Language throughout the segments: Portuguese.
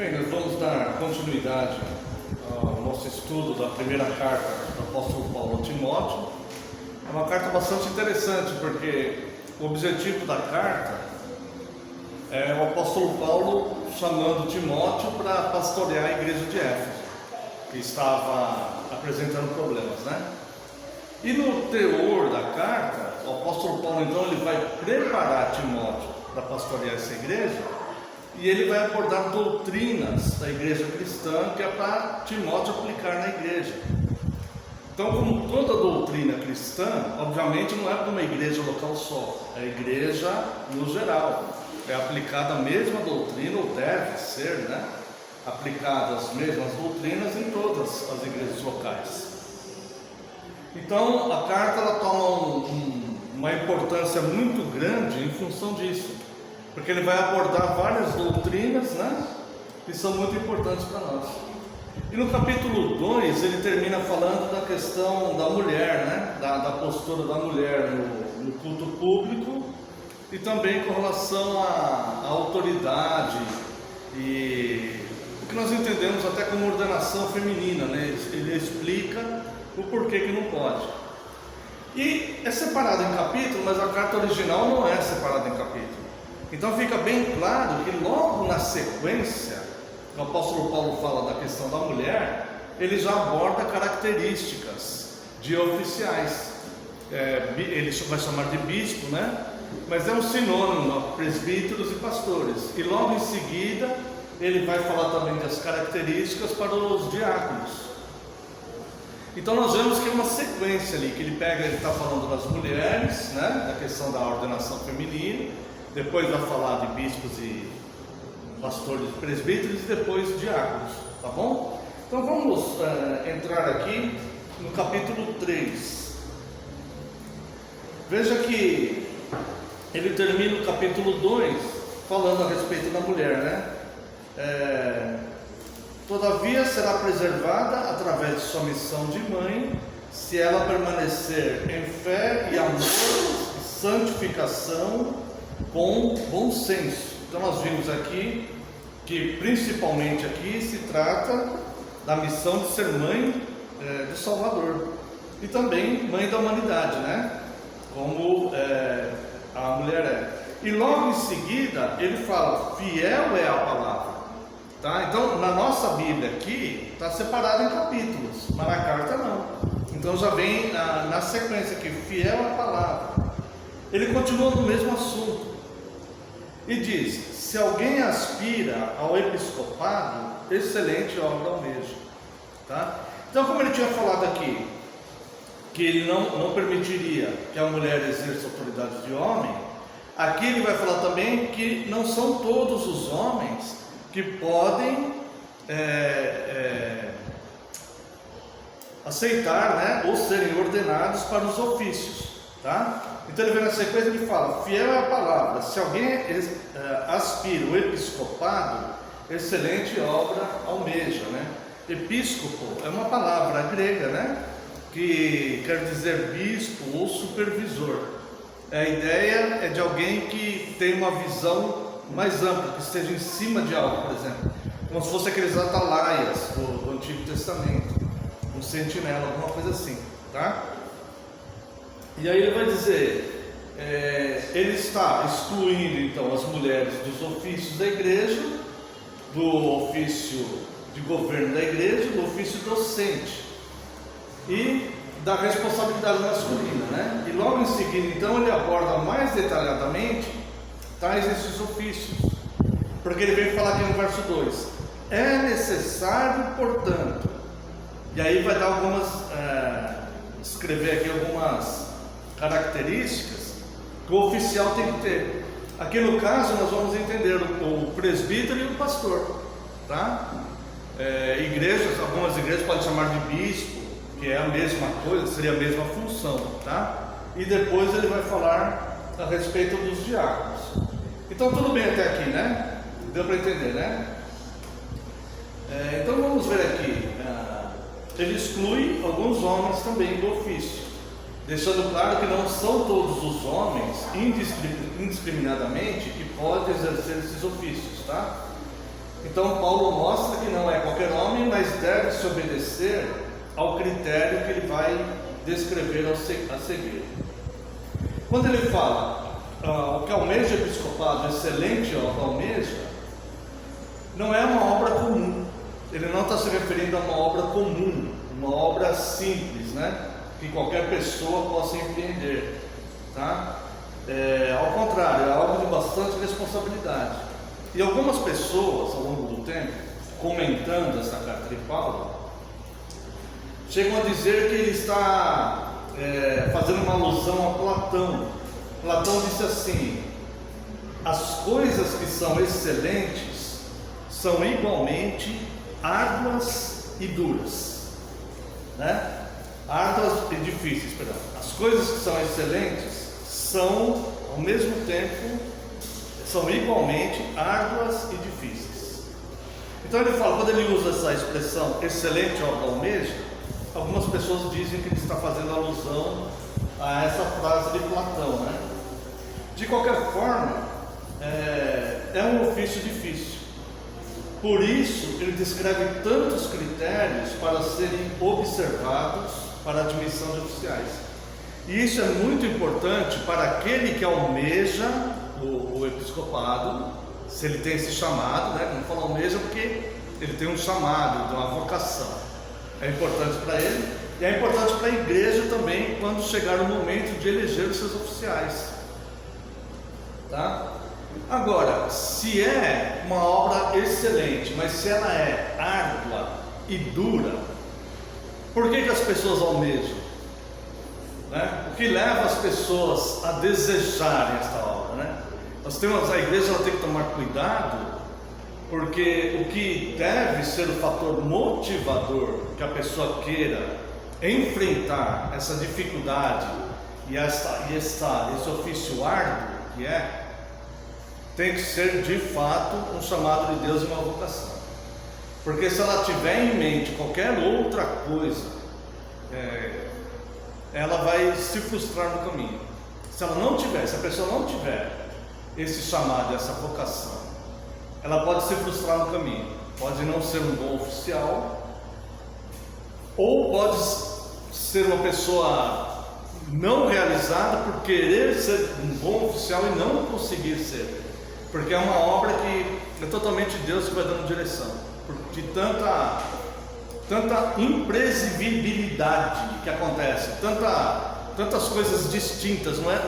Bem, nós vamos dar continuidade ao nosso estudo da primeira carta do apóstolo Paulo a Timóteo. É uma carta bastante interessante, porque o objetivo da carta é o apóstolo Paulo chamando Timóteo para pastorear a igreja de Éfeso, que estava apresentando problemas, né? E no teor da carta, o apóstolo Paulo então ele vai preparar Timóteo para pastorear essa igreja, e ele vai abordar doutrinas da igreja cristã que é para Timóteo aplicar na igreja. Então, como toda doutrina cristã, obviamente não é para uma igreja local só, é a igreja no geral. É aplicada a mesma doutrina, ou deve ser, né? Aplicadas as mesmas doutrinas em todas as igrejas locais. Então, a carta ela toma uma importância muito grande em função disso, porque ele vai abordar várias doutrinas, né, que são muito importantes para nós. E no capítulo 2 ele termina falando da questão da mulher, né, da postura da mulher no culto público, e também com relação à autoridade e o que nós entendemos até como ordenação feminina, né? Ele explica o porquê que não pode. E é separado em capítulo, mas a carta original não é separada em capítulo. Então fica bem claro que logo na sequência, o apóstolo Paulo fala da questão da mulher, ele já aborda características de oficiais. Ele vai chamar de bispo, né? Mas é um sinônimo a presbíteros e pastores. E logo em seguida, ele vai falar também das características para os diáconos. Então nós vemos que é uma sequência ali, que ele está falando das mulheres, né? Da questão da ordenação feminina. Depois vai falar de bispos e pastores, presbíteros, e depois diáconos, tá bom? Então vamos entrar aqui no capítulo 3. Veja que ele termina o capítulo 2 falando a respeito da mulher, né? Todavia será preservada através de sua missão de mãe, se ela permanecer em fé e amor, santificação, com bom senso. Então nós vimos aqui que principalmente aqui se trata da missão de ser mãe do Salvador e também mãe da humanidade, né? Como a mulher é. E logo em seguida ele fala, fiel é a palavra, tá? Então na nossa Bíblia aqui está separado em capítulos, mas na carta não. Então já vem na sequência aqui, fiel é a palavra. Ele continua no mesmo assunto e diz, se alguém aspira ao episcopado, excelente obra almeja, tá? Então, como ele tinha falado aqui, que ele não permitiria que a mulher exerça autoridade de homem, aqui ele vai falar também que não são todos os homens que podem aceitar, né, ou serem ordenados para os ofícios, tá? Então ele vem na sequência e ele fala, fiel é a palavra, se alguém aspira o episcopado, excelente obra almeja, né? Episcopo é uma palavra grega, né, que quer dizer bispo ou supervisor. A ideia é de alguém que tem uma visão mais ampla, que esteja em cima de algo, por exemplo, como se fosse aqueles atalaias do Antigo Testamento, um sentinela, alguma coisa assim, tá? E aí ele vai dizer, ele está excluindo então as mulheres dos ofícios da igreja, do ofício de governo da igreja, do ofício docente e da responsabilidade masculina, né? E logo em seguida então ele aborda mais detalhadamente tais esses ofícios, porque ele vem falar aqui no verso 2, é necessário, portanto, e aí vai dar escrever aqui algumas características que o oficial tem que ter. Aqui no caso nós vamos entender o presbítero e o pastor, tá? Algumas igrejas podem chamar de bispo, que é a mesma coisa, seria a mesma função, tá? E depois ele vai falar a respeito dos diáconos. Então tudo bem até aqui, né? Deu para entender, né? Então vamos ver aqui. Ele exclui alguns homens também do ofício, deixando claro que não são todos os homens indiscriminadamente que podem exercer esses ofícios, tá? Então Paulo mostra que não é qualquer homem, mas deve se obedecer ao critério que ele vai descrever a seguir. Quando ele fala o que almeja episcopado, excelente almeja, não é uma obra comum. Ele não está se referindo a uma obra comum, uma obra simples, né? Que qualquer pessoa possa entender, tá? Ao contrário, é algo de bastante responsabilidade. E algumas pessoas, ao longo do tempo, comentando essa carta de Paulo, chegam a dizer que ele está fazendo uma alusão a Platão. Platão disse assim: as coisas que são excelentes são igualmente árduas e duras, né? Árduas e difíceis, perdão. As coisas que são excelentes são, ao mesmo tempo, são igualmente árduas e difíceis. Então ele fala, quando ele usa essa expressão excelente ou almeja, algumas pessoas dizem que ele está fazendo alusão a essa frase de Platão, né? De qualquer forma, é um ofício difícil. Por isso, ele descreve tantos critérios para serem observados para a admissão de oficiais. E isso é muito importante para aquele que almeja o episcopado, se ele tem esse chamado, né? Como fala almeja, porque ele tem um chamado, uma vocação. É importante para ele e é importante para a igreja também quando chegar o momento de eleger os seus oficiais, tá? Agora, se é uma obra excelente, mas se ela é árdua e dura, por que as pessoas almejam? Né? O que leva as pessoas a desejarem esta obra, né? A igreja ela tem que tomar cuidado, porque o que deve ser o fator motivador que a pessoa queira enfrentar essa dificuldade e esse ofício árduo que tem que ser de fato um chamado de Deus e uma vocação. Porque se ela tiver em mente qualquer outra coisa, ela vai se frustrar no caminho. Se a pessoa não tiver esse chamado, essa vocação, ela pode se frustrar no caminho, pode não ser um bom oficial, ou pode ser uma pessoa não realizada por querer ser um bom oficial e não conseguir ser, porque é uma obra que é totalmente Deus que vai dando direção, de tanta imprevisibilidade que acontece, tantas coisas distintas, não é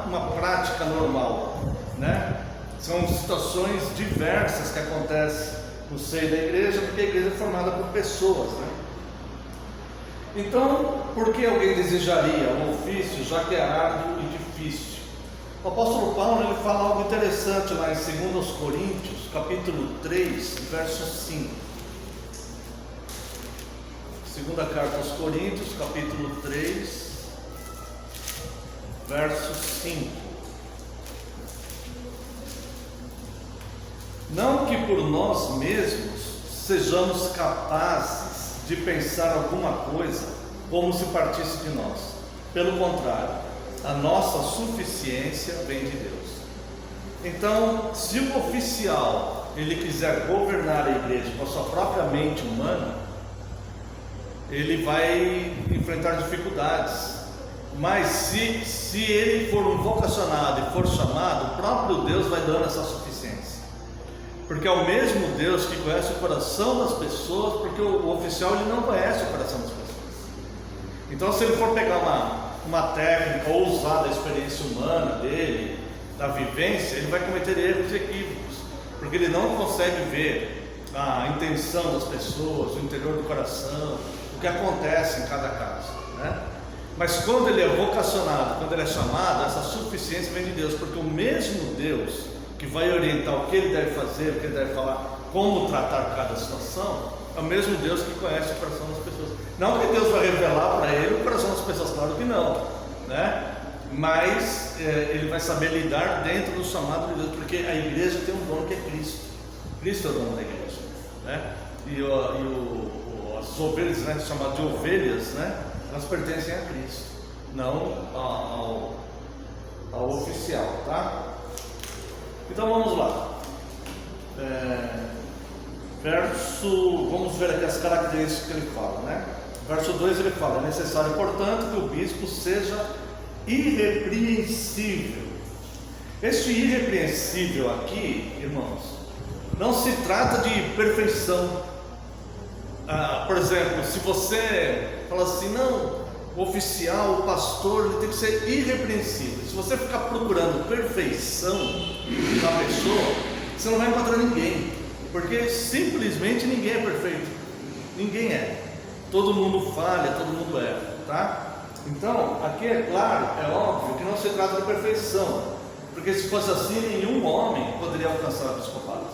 uma prática normal, né? São situações diversas que acontecem no seio da igreja, porque a igreja é formada por pessoas, né? Então, por que alguém desejaria um ofício, já que é árduo e difícil? O apóstolo Paulo ele fala algo interessante lá em 2 Coríntios, capítulo 3, verso 5. Segunda carta aos Coríntios, capítulo 3, verso 5. Não que por nós mesmos sejamos capazes de pensar alguma coisa como se partisse de nós. Pelo contrário, a nossa suficiência vem de Deus. Então, se o oficial ele quiser governar a igreja com a sua própria mente humana, ele vai enfrentar dificuldades. Mas se ele for um vocacionado e for chamado, o próprio Deus vai dando essa suficiência. Porque é o mesmo Deus que conhece o coração das pessoas, porque o oficial ele não conhece o coração das pessoas. Então, se ele for pegar uma técnica ou usar da experiência humana dele, da vivência, ele vai cometer erros e equívocos, porque ele não consegue ver a intenção das pessoas, o interior do coração, o que acontece em cada caso, né? Mas quando ele é vocacionado, quando ele é chamado, essa suficiência vem de Deus, porque o mesmo Deus que vai orientar o que ele deve fazer, o que ele deve falar, como tratar cada situação, é o mesmo Deus que conhece o coração das pessoas. Não que Deus vai revelar para ele o coração das pessoas, claro que não, né? Mas ele vai saber lidar dentro do chamado de Deus, porque a igreja tem um dono que é Cristo. Cristo é o dono da igreja, né? E as ovelhas, né, chamadas de ovelhas, né, elas pertencem a Cristo, não ao oficial, tá? Então vamos lá. vamos ver aqui as características que ele fala, né? Verso 2 ele fala: é necessário, portanto, que o bispo seja irrepreensível. Este irrepreensível aqui, irmãos, não se trata de perfeição. Por exemplo, se você fala assim, não, o oficial, o pastor, ele tem que ser irrepreensível. Se você ficar procurando perfeição na pessoa, você não vai encontrar ninguém, porque simplesmente ninguém é perfeito. Ninguém é. Todo mundo falha, todo mundo erra, tá? Então, aqui é claro, é óbvio que não se trata de perfeição, porque se fosse assim, nenhum homem poderia alcançar o episcopado,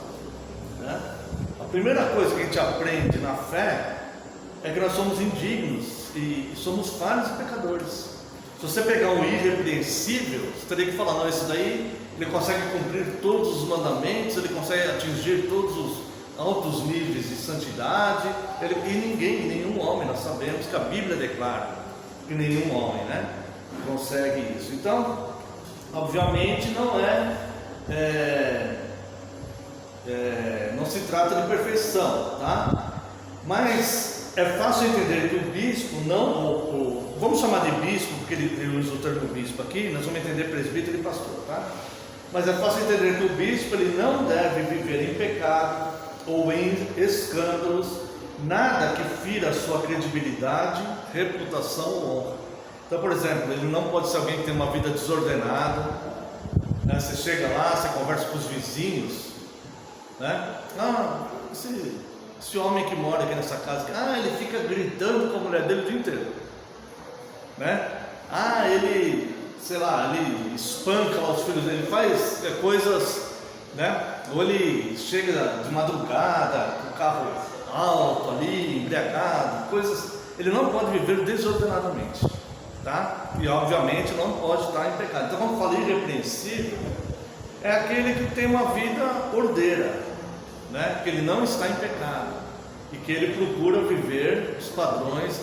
né? A primeira coisa que a gente aprende na fé é que nós somos indignos e somos falhos e pecadores. Se você pegar um irrepreensível, você teria que falar, não, esse daí, ele consegue cumprir todos os mandamentos, ele consegue atingir todos os altos níveis de santidade, e nenhum homem, nós sabemos que a Bíblia declara que nenhum homem, né, consegue isso. Então, obviamente não não se trata de perfeição, tá? Mas é fácil entender que o bispo vamos chamar de bispo, porque ele usa o termo bispo aqui, nós vamos entender presbítero e pastor, tá? Mas é fácil entender que o bispo, ele não deve viver em pecado ou em escândalos, nada que fira a sua credibilidade, reputação ou honra. Então, por exemplo, ele não pode ser alguém que tem uma vida desordenada, né? Você chega lá, você conversa com os vizinhos, né? Esse homem que mora aqui nessa casa, ele fica gritando com a mulher dele o dia inteiro, né? Ele, sei lá, ele espanca lá os filhos dele, faz coisas, né? Ou ele chega de madrugada, com o carro alto ali, embriagado, coisas. Ele não pode viver desordenadamente, tá? E obviamente não pode estar em pecado. Então, quando fala irrepreensível, é aquele que tem uma vida ordeira, né? Que ele não está em pecado e que ele procura viver os padrões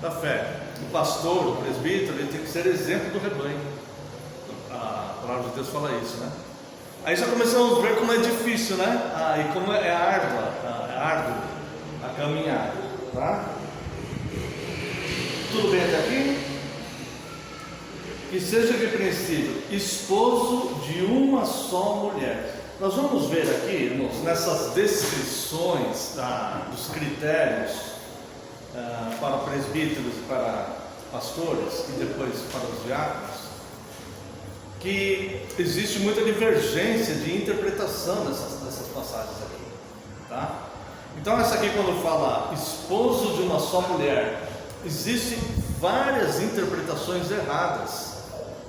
da fé. O pastor, o presbítero, ele tem que ser exemplo do rebanho. A palavra de Deus fala isso, né? Aí já começamos a ver como é difícil, né? E como é árduo a caminhada, tá? Tudo bem até aqui? Que seja irrepreensível, esposo de uma só mulher. Nós vamos ver aqui, irmãos, nessas descrições dos critérios para presbíteros e para pastores e depois para os diáconos, que existe muita divergência de interpretação dessas passagens aqui, tá? Então essa aqui, quando fala esposo de uma só mulher, existem várias interpretações erradas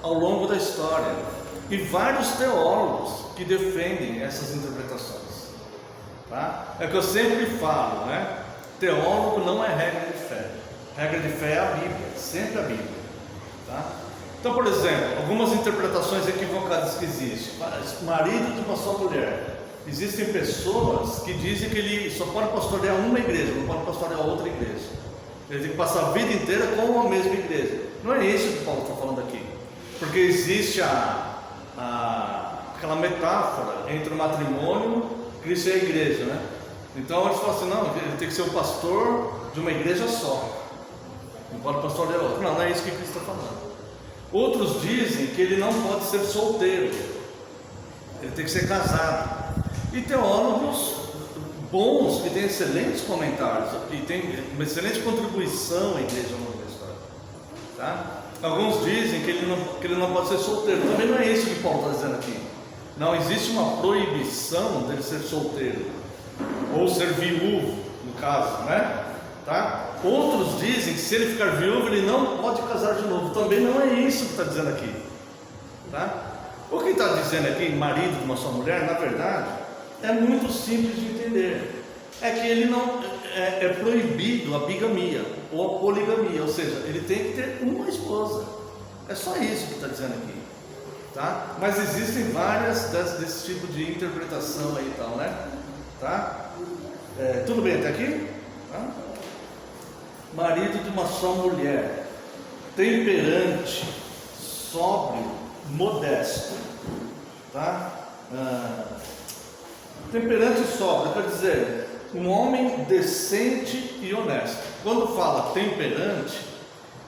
ao longo da história e vários teólogos que defendem essas interpretações, tá? É que eu sempre falo, né? Teólogo não é regra de fé. Regra de fé é a Bíblia, sempre a Bíblia, tá? Então, por exemplo, algumas interpretações equivocadas que existem: marido de uma só mulher. Existem pessoas que dizem que ele só pode pastorear uma igreja, não pode pastorear outra igreja. Ele tem que passar a vida inteira com a mesma igreja. Não é isso que Paulo está falando aqui, porque existe aquela metáfora entre o matrimônio, Cristo e a igreja, né? Então eles falam assim, não, ele tem que ser o pastor de uma igreja só, não pode pastorear outra. Não é isso que Cristo está falando. Outros dizem que ele não pode ser solteiro, ele tem que ser casado. E teólogos bons, que têm excelentes comentários e têm uma excelente contribuição à igreja ao longo da história, tá? Alguns dizem que ele não pode ser solteiro. Também não é isso que Paulo está dizendo aqui. Não existe uma proibição dele ser solteiro ou ser viúvo, no caso, né? Tá? Outros dizem que se ele ficar viúvo, ele não pode casar de novo. Também não é isso que está dizendo aqui, tá? O que está dizendo aqui, marido de uma só mulher, na verdade, é muito simples de entender. É que ele não é proibido a bigamia ou a poligamia, ou seja, ele tem que ter uma esposa. É só isso que está dizendo aqui, tá? Mas existem várias desse tipo de interpretação aí e tal, né? Tá? Tudo bem até aqui? Tá? Marido de uma só mulher, temperante, sóbrio, modesto, tá? Temperante e sóbrio, quer dizer, Um homem decente e honesto. Quando fala temperante,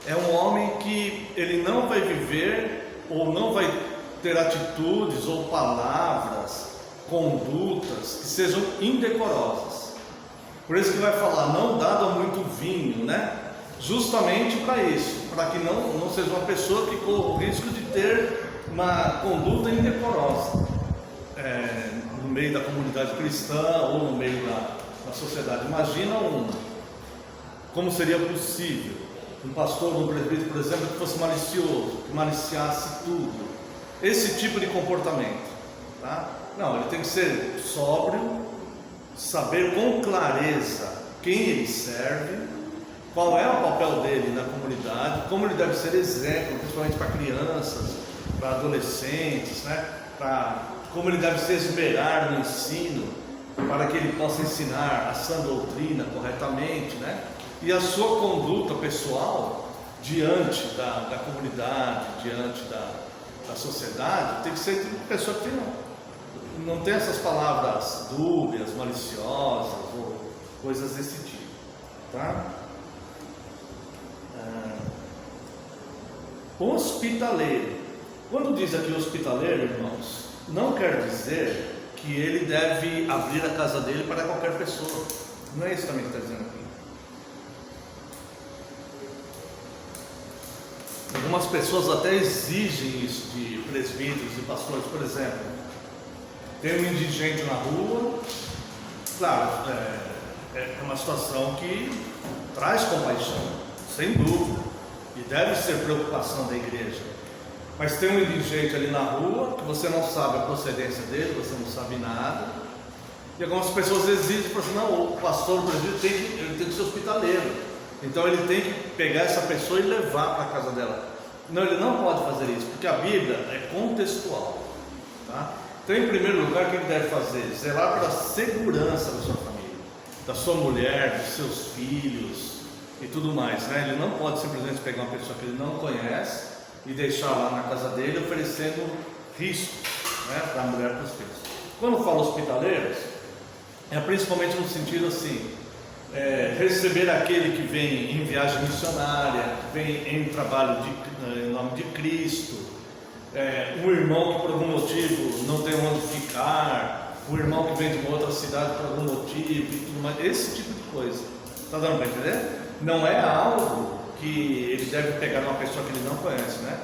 é um homem que ele não vai viver ou não vai ter atitudes ou palavras, condutas que sejam indecorosas. Por isso que vai falar, não dado a muito vinho, né? Justamente para isso, para que não seja uma pessoa que corra o risco de ter uma conduta indecorosa no meio da comunidade cristã ou no meio da sociedade. Imagina como seria possível um pastor, um presbítero, por exemplo, que fosse malicioso, que maliciasse tudo. Esse tipo de comportamento, tá? Não, ele tem que ser sóbrio, saber com clareza quem ele serve, qual é o papel dele na comunidade, como ele deve ser exemplo, principalmente para crianças, para adolescentes, né? Como ele deve se esmerar no ensino, para que ele possa ensinar a sã doutrina corretamente, né? E a sua conduta pessoal diante da comunidade, diante da sociedade, tem que ser uma pessoa que não tem essas palavras dúbias, maliciosas ou coisas desse tipo, tá? Hospitaleiro. Quando diz aqui hospitaleiro, irmãos, não quer dizer que ele deve abrir a casa dele para qualquer pessoa. Não é isso também que está dizendo aqui. Algumas pessoas até exigem isso de presbíteros e pastores. Por exemplo, tem um indigente na rua, claro, é uma situação que traz compaixão, sem dúvida, e deve ser preocupação da igreja. Mas tem um indigente ali na rua, que você não sabe a procedência dele, você não sabe nada, e algumas pessoas exigem, assim, não, o pastor, o presbítero, ele tem que ser hospitaleiro, então ele tem que pegar essa pessoa e levar para a casa dela. Não, ele não pode fazer isso, porque a Bíblia é contextual, tá? Então, em primeiro lugar, o que ele deve fazer? Zelar pela segurança da sua família, da sua mulher, dos seus filhos e tudo mais, né? Ele não pode simplesmente pegar uma pessoa que ele não conhece e deixar lá na casa dele oferecendo risco, né, para a mulher e para os filhos. Quando eu falo hospitaleiros, é principalmente no sentido assim, receber aquele que vem em viagem missionária, vem em trabalho em nome de Cristo, um irmão que por algum motivo não tem onde ficar, um irmão que vem de uma outra cidade por algum motivo, esse tipo de coisa. Está dando para entender? Não é algo que ele deve pegar uma pessoa que ele não conhece, né?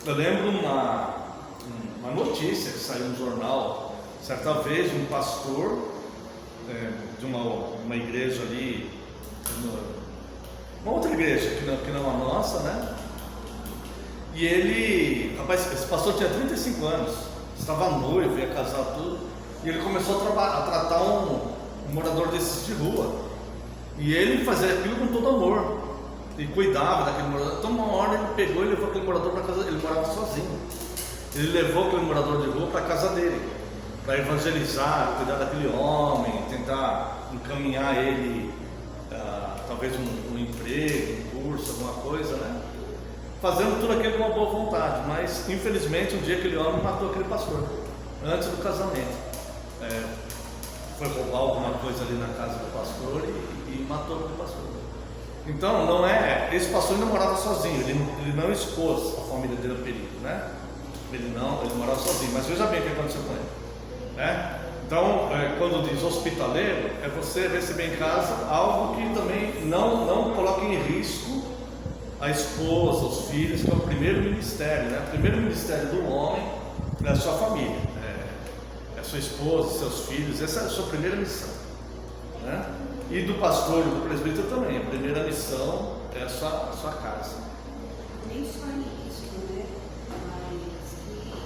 Eu lembro uma notícia que saiu no jornal, certa vez, um pastor de uma igreja ali, uma outra igreja que não a nossa, né? E ele, rapaz, esse pastor tinha 35 anos, estava noivo, ia casar tudo, e ele começou a tratar um morador desses de rua, e ele fazia aquilo com todo amor, e cuidava daquele morador. Então uma hora ele pegou e levou aquele morador para casa, ele morava sozinho, ele levou aquele morador de rua para a casa dele, para evangelizar, cuidar daquele homem, tentar encaminhar ele, talvez um emprego, um curso, alguma coisa, né? Fazendo tudo aquilo com uma boa vontade, mas infelizmente um dia aquele homem matou aquele pastor, antes do casamento. Foi roubar alguma coisa ali na casa do pastor e matou aquele pastor. Então esse pastor não morava sozinho, ele não expôs a família dele ao perigo, né? Ele morava sozinho, mas veja bem o que aconteceu com ele. Então, quando diz hospitaleiro, é você receber em casa algo que também não coloque em risco a esposa, os filhos, que é o primeiro ministério, né? O primeiro ministério do homem é a sua família, é a sua esposa, seus filhos, essa é a sua primeira missão, né? E do pastor e do presbítero também, a primeira missão é a sua casa. Nem só isso, né?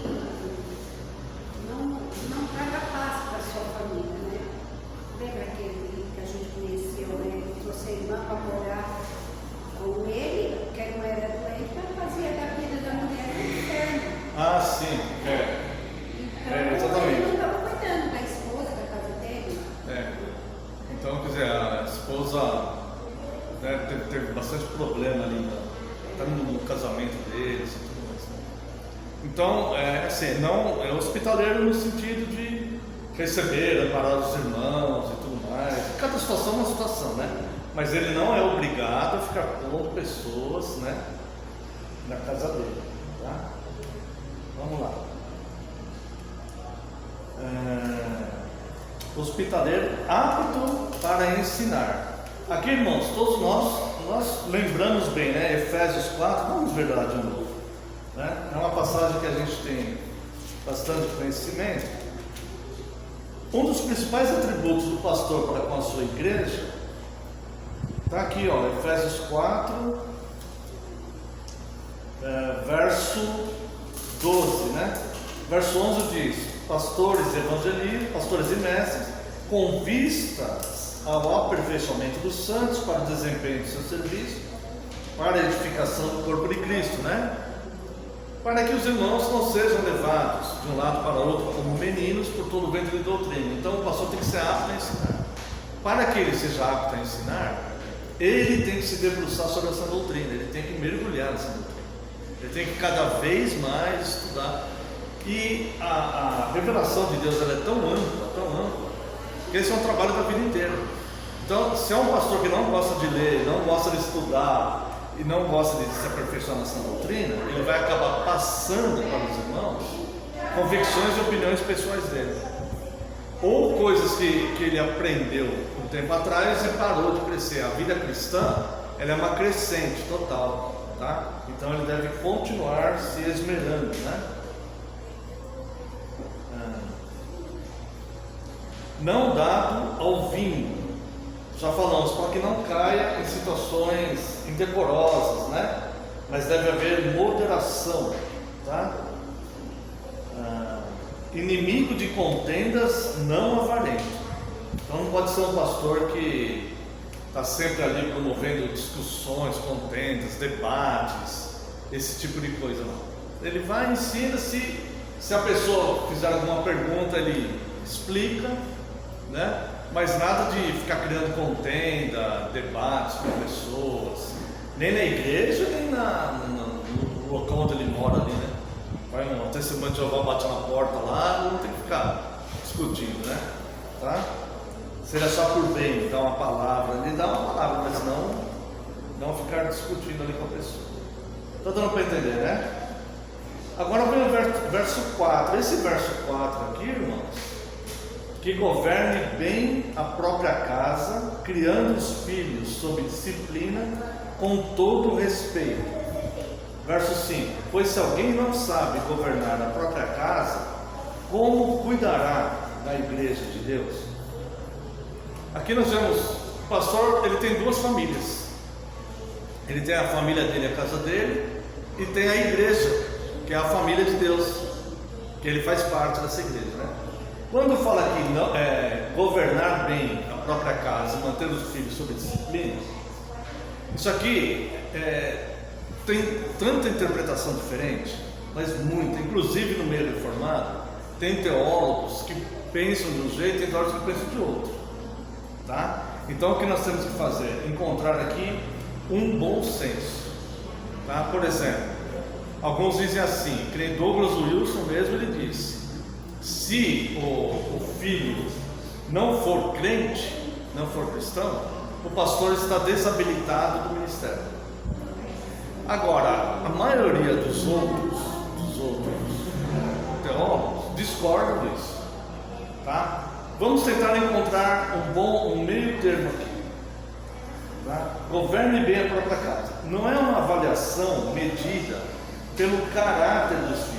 Mas não traga paz para a sua família, né? Lembra aquele que a gente conheceu, né? Ele trouxe a irmã para morar com ele, porque não era doente, mas fazia da vida da mulher um inferno. Ah, sim, Então, exatamente. ele não estava cuidando da esposa, da casa dele. Então, quer dizer, a esposa, né, teve bastante problema ali no casamento deles e tudo mais, né? Então, assim, não é hospitaleiro no sentido de receber, amparar os irmãos e tudo mais. Cada situação é uma situação, né? Mas ele não é obrigado a ficar pondo pessoas, né, na casa dele, tá? Vamos lá. Hospitaleiro apto para ensinar. Aqui, irmãos, todos nós lembramos bem, né? Efésios 4, vamos ver lá de novo, né? É uma passagem que a gente tem bastante conhecimento. Um dos principais atributos do pastor para com a sua igreja está aqui, ó, Efésios 4, verso 12, né? Verso 11 diz: pastores e mestres, com vistas ao aperfeiçoamento dos santos, para o desempenho do seu serviço, para a edificação do corpo de Cristo, né? Para que os irmãos não sejam levados de um lado para o outro como meninos por todo o vento de doutrina. Então o pastor tem que ser apto a ensinar. Para que ele seja apto a ensinar, ele tem que se debruçar sobre essa doutrina, ele tem que mergulhar nessa doutrina, ele tem que cada vez mais estudar. E a revelação de Deus, ela é tão ampla, que esse é um trabalho da vida inteira. Então, se é um pastor que não gosta de ler, não gosta de estudar e não gosta de se aperfeiçoar nessa doutrina, ele vai acabar passando para os irmãos convicções e opiniões pessoais dele, ou coisas que ele aprendeu um tempo atrás e parou de crescer. A vida cristã, ela é uma crescente total, tá? Então ele deve continuar se esmerando, né? Não dado ao vinho, já falamos, para que não caia em situações indecorosas, né? Mas deve haver moderação, tá? Inimigo de contendas, não avarento. Então não pode ser um pastor que está sempre ali promovendo discussões, contendas, debates, esse tipo de coisa, não. Ele vai e ensina, se a pessoa fizer alguma pergunta, ele explica, né? Mas nada de ficar criando contenda, debates com pessoas, nem na igreja, nem no local onde ele mora ali, né? Vai um testemunho de Jeová, bate na porta lá, não tem que ficar discutindo, né? Tá? Seja só por bem, dar uma palavra, ele dá uma palavra, mas não ficar discutindo ali com a pessoa. Está dando para entender, né? Agora vem o verso 4. Esse verso 4 aqui, irmãos, que governe bem a própria casa, criando os filhos sob disciplina, com todo o respeito. Verso 5: pois se alguém não sabe governar a própria casa, como cuidará da igreja de Deus? Aqui nós vemos, o pastor, ele tem duas famílias. Ele tem a família dele, a casa dele, e tem a igreja, que é a família de Deus, que ele faz parte dessa igreja, né? Quando fala aqui governar bem a própria casa, manter os filhos sob disciplina, isso aqui tem tanta interpretação diferente, mas muita, inclusive no meio reformado, tem teólogos que pensam de um jeito e tem teólogos que pensam de outro, tá? Então o que nós temos que fazer? Encontrar aqui um bom senso, tá? Por exemplo, alguns dizem assim, que nem Douglas Wilson mesmo, ele disse: se o filho não for crente, não for cristão, o pastor está desabilitado do ministério. Agora, a maioria dos outros teólogos discordam disso, tá? Vamos tentar encontrar um meio termo aqui, tá? Governe bem a própria casa. Não é uma avaliação medida pelo caráter dos filhos,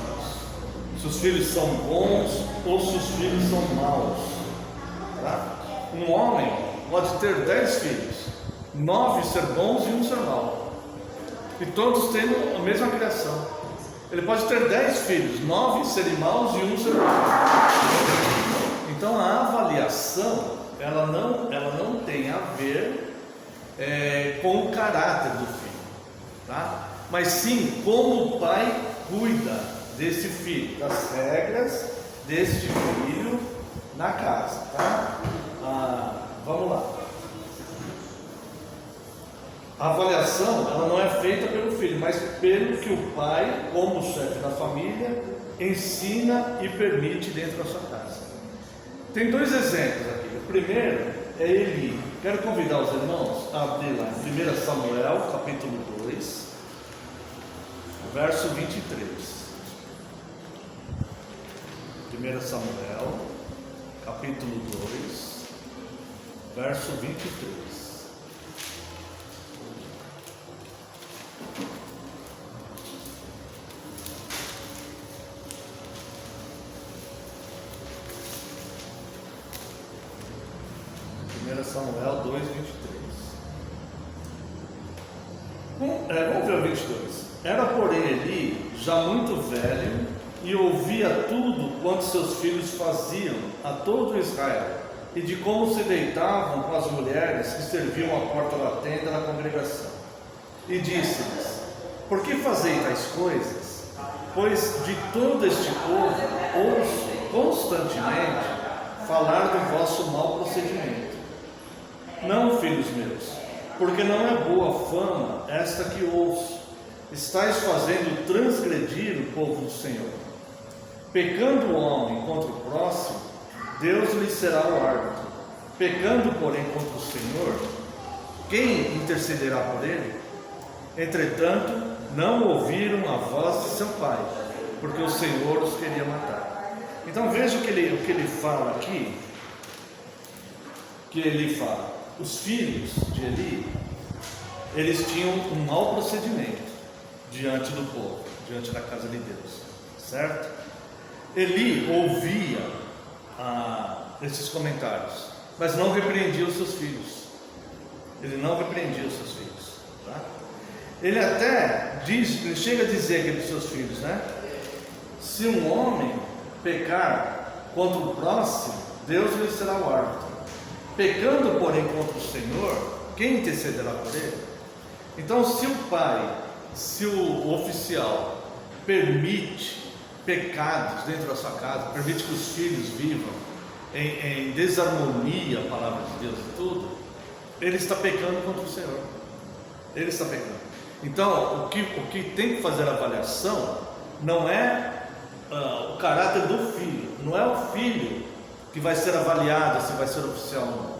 se os filhos são bons ou se os filhos são maus, tá? Um homem pode ter 10 filhos, 9 ser bons e 1 ser mau, e todos tendo a mesma criação. Ele pode ter 10 filhos, 9 serem maus e 1 ser bom. Então a avaliação, ela não tem a ver com o caráter do filho, tá? Mas sim como o pai cuida desse filho, das regras deste filho na casa, tá? Vamos lá. A avaliação, ela não é feita pelo filho, mas pelo que o pai, como chefe da família, ensina e permite dentro da sua casa. Tem dois exemplos aqui. O primeiro é Eli. Quero convidar os irmãos a abrir lá em 1 Samuel, capítulo 2, verso 23. 1 Samuel, capítulo 2, verso 23. Samuel 2, 23. Vamos ver o 22. Era, porém, Eli já muito velho e ouvia tudo quanto seus filhos faziam a todo Israel, e de como se deitavam com as mulheres que serviam à porta da tenda da congregação. E disse-lhes: por que fazeis tais coisas? Pois de todo este povo ouço constantemente falar do vosso mau procedimento. Não, filhos meus, porque não é boa fama esta que ouço. Estais fazendo transgredir o povo do Senhor. Pecando o homem contra o próximo, Deus lhe será o árbitro. Pecando, porém, contra o Senhor, quem intercederá por ele? Entretanto, não ouviram a voz de seu pai, porque o Senhor os queria matar. Então veja o que ele fala aqui. Que ele fala: os filhos de Eli, eles tinham um mau procedimento diante do povo, diante da casa de Deus, certo? Eli ouvia esses comentários, mas não repreendia os seus filhos. Ele não repreendia os seus filhos, tá? Ele até diz, ele chega a dizer aqui para os seus filhos, né? Se um homem pecar contra o próximo, Deus lhe será o árbitro. Pecando, porém, contra o Senhor, quem intercederá por ele? Então, se o oficial permite pecados dentro da sua casa, permite que os filhos vivam em desarmonia, a palavra de Deus e tudo, ele está pecando contra o Senhor. Ele está pecando. Então, o que tem que fazer a avaliação não é o caráter do filho, não é o filho que vai ser avaliado se vai ser oficial ou não.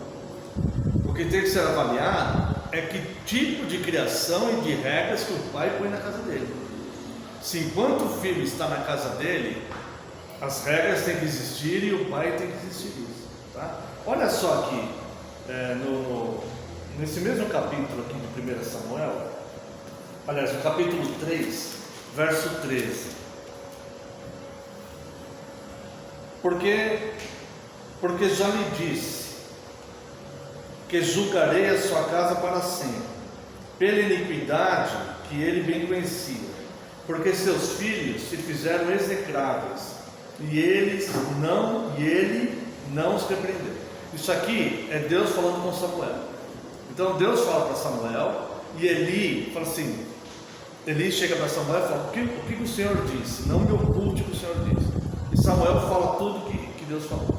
O que tem que ser avaliado é que tipo de criação e de regras que o pai põe na casa dele. Se enquanto o filho está na casa dele, as regras têm que existir e o pai tem que existir isso, tá? Olha só aqui, nesse mesmo capítulo aqui de 1 Samuel, aliás, no capítulo 3, verso 13. Porque já lhe disse que julgarei a sua casa para sempre, pela iniquidade que ele bem conhecia, porque seus filhos se fizeram execráveis, e ele não os repreendeu. Isso aqui é Deus falando com Samuel. Então Deus fala para Samuel, e Eli fala assim, Eli chega para Samuel e fala: o que o Senhor disse? Não me oculte o que o Senhor disse. E Samuel fala tudo que Deus falou.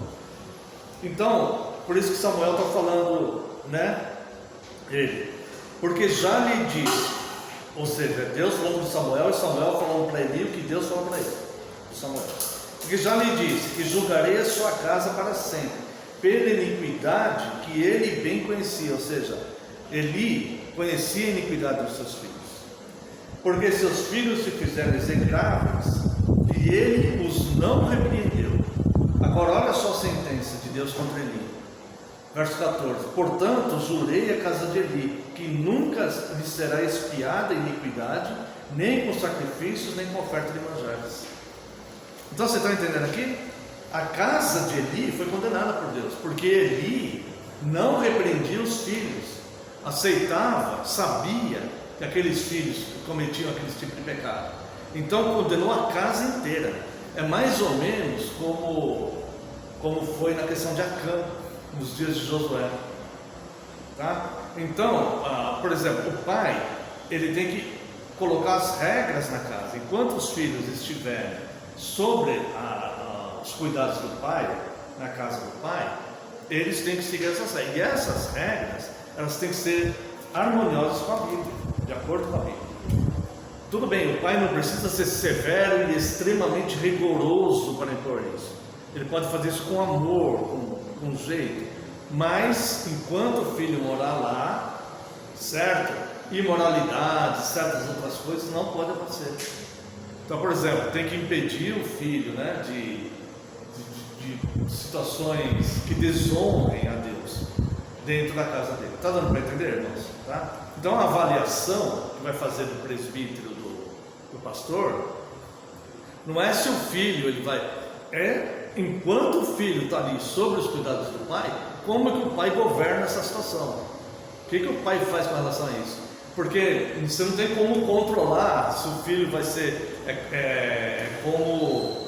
Então, por isso que Samuel está falando, né? Ele, porque já lhe disse, ou seja, Deus falando de Samuel e Samuel falando para Eli o que Deus falou para ele, Samuel. Porque já lhe disse que julgarei a sua casa para sempre, pela iniquidade que ele bem conhecia, ou seja, Eli conhecia a iniquidade dos seus filhos, porque seus filhos se fizeram execráveis e ele os não repreendeu. Agora olha só a sentença de Deus contra Eli, verso 14: portanto jurei a casa de Eli que nunca lhe será expiada a iniquidade, nem com sacrifícios, nem com oferta de manjares. Então você está entendendo aqui? A casa de Eli foi condenada por Deus, porque Eli não repreendia os filhos, aceitava, sabia que aqueles filhos cometiam aquele tipo de pecado, então condenou a casa inteira. É mais ou menos como foi na questão de Acã, nos dias de Josué, tá? Então, por exemplo, o pai, ele tem que colocar as regras na casa. Enquanto os filhos estiverem sobre os cuidados do pai, na casa do pai, eles têm que seguir essas regras. E essas regras, elas têm que ser harmoniosas com a Bíblia, de acordo com a Bíblia. Tudo bem, o pai não precisa ser severo e extremamente rigoroso para impor isso, ele pode fazer isso com amor, com jeito, mas enquanto o filho morar lá, certo? Imoralidade, certas outras coisas não pode acontecer. Então, por exemplo, tem que impedir o filho, né, de situações que desonrem a Deus dentro da casa dele. Está dando para entender, irmãos? Tá? Então, a avaliação que vai fazer do presbítero, do pastor, não é se o filho ele vai, enquanto o filho está ali sobre os cuidados do pai, como é que o pai governa essa situação? O que o pai faz com relação a isso? Porque você não tem como controlar se o filho vai ser como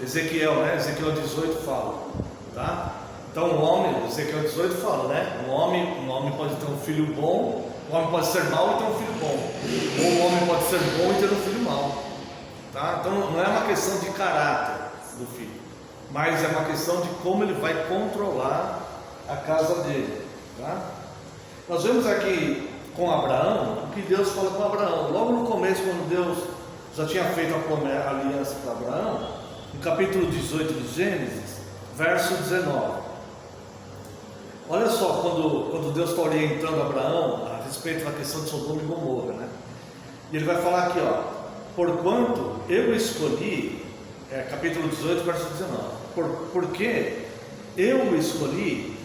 Ezequiel, né? Ezequiel 18 fala, tá? Então o homem, Ezequiel 18 fala, né? Um homem pode ter um filho bom, o homem pode ser mau e ter um filho bom, ou o homem pode ser bom e ter um filho mau, tá? Então não é uma questão de caráter do filho, mas é uma questão de como ele vai controlar a casa dele, tá? Nós vemos aqui com Abraão o que Deus fala com Abraão, logo no começo, quando Deus já tinha feito a aliança para Abraão, no capítulo 18 de Gênesis, verso 19. Olha só, quando Deus está orientando Abraão a respeito da questão de Sodoma e Gomorra, né? E ele vai falar aqui, ó, porquanto eu escolhi, capítulo 18, verso 19, porque eu o escolhi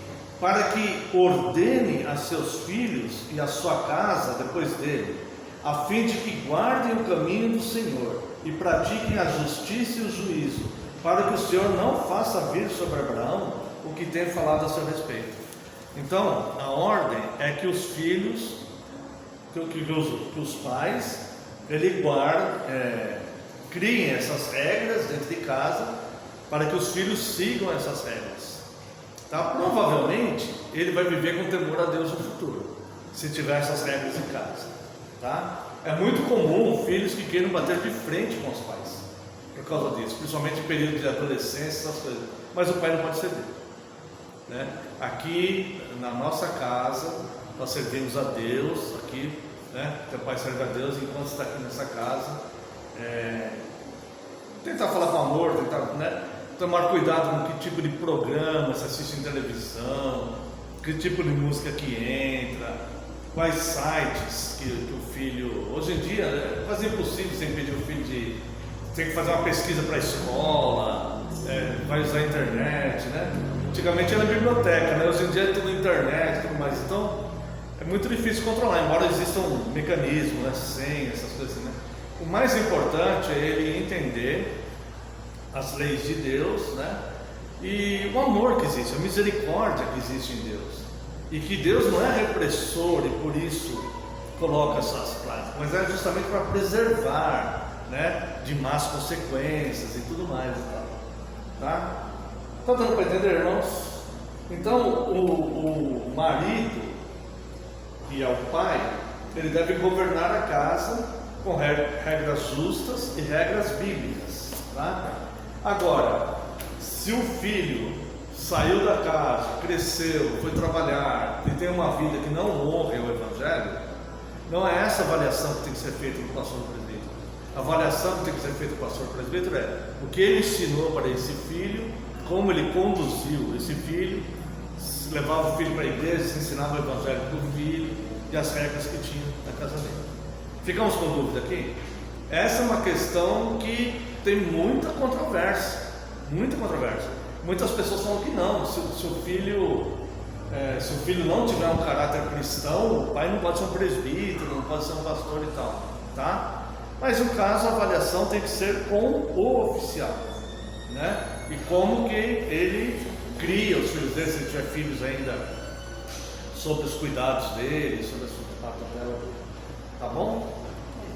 para que ordene a seus filhos e a sua casa depois dele, a fim de que guardem o caminho do Senhor e pratiquem a justiça e o juízo, para que o Senhor não faça vir sobre Abraão o que tem falado a seu respeito. Então, a ordem é que os filhos, que os pais, ele criem essas regras dentro de casa, para que os filhos sigam essas regras. Tá? Provavelmente, ele vai viver com temor a Deus no futuro, se tiver essas regras em casa. Tá? É muito comum filhos que queiram bater de frente com os pais, por causa disso, principalmente em período de adolescência, essas coisas. Mas o pai não pode ceder, né? Aqui na nossa casa, nós servimos a Deus, aqui, né? Teu pai serve a Deus enquanto está aqui nessa casa. Tentar falar com amor, tentar, né? Tomar cuidado com que tipo de programa se assiste em televisão, que tipo de música que entra, quais sites que o filho, hoje em dia é quase impossível você impedir o filho de ter que fazer uma pesquisa para a escola, vai usar a internet, né? Antigamente era biblioteca, né? Hoje em dia é tudo internet e tudo mais, então é muito difícil controlar, embora existam mecanismos, né? Senha, essas coisas assim, né? O mais importante é ele entender as leis de Deus, né? E o amor que existe, a misericórdia que existe em Deus, e que Deus não é repressor e por isso coloca essas práticas, mas é justamente para preservar, né, de más consequências e tudo mais e tal, tá? Está dando para entender, irmãos? Então o marido e ao pai, ele deve governar a casa com regras justas e regras bíblicas, tá? Agora, se o filho saiu da casa, cresceu, foi trabalhar e tem uma vida que não honra o Evangelho, não é essa avaliação que tem que ser feita no pastor presbítero. A avaliação que tem que ser feita no pastor presbítero é o que ele ensinou para esse filho, como ele conduziu esse filho, levava o filho para a igreja, se ensinava o Evangelho para o filho e as regras que tinha na casa dele. Ficamos com dúvida aqui? Essa é uma questão que tem muita controvérsia, muita controvérsia. Muitas pessoas falam que não, se o filho não tiver um caráter cristão, o pai não pode ser um presbítero, não pode ser um pastor e tal, tá? Mas no caso a avaliação tem que ser com o oficial, né? E como que ele cria os filhos dele, se ele tiver filhos ainda, sobre os cuidados dele, sobre a sua tutela, tá bom?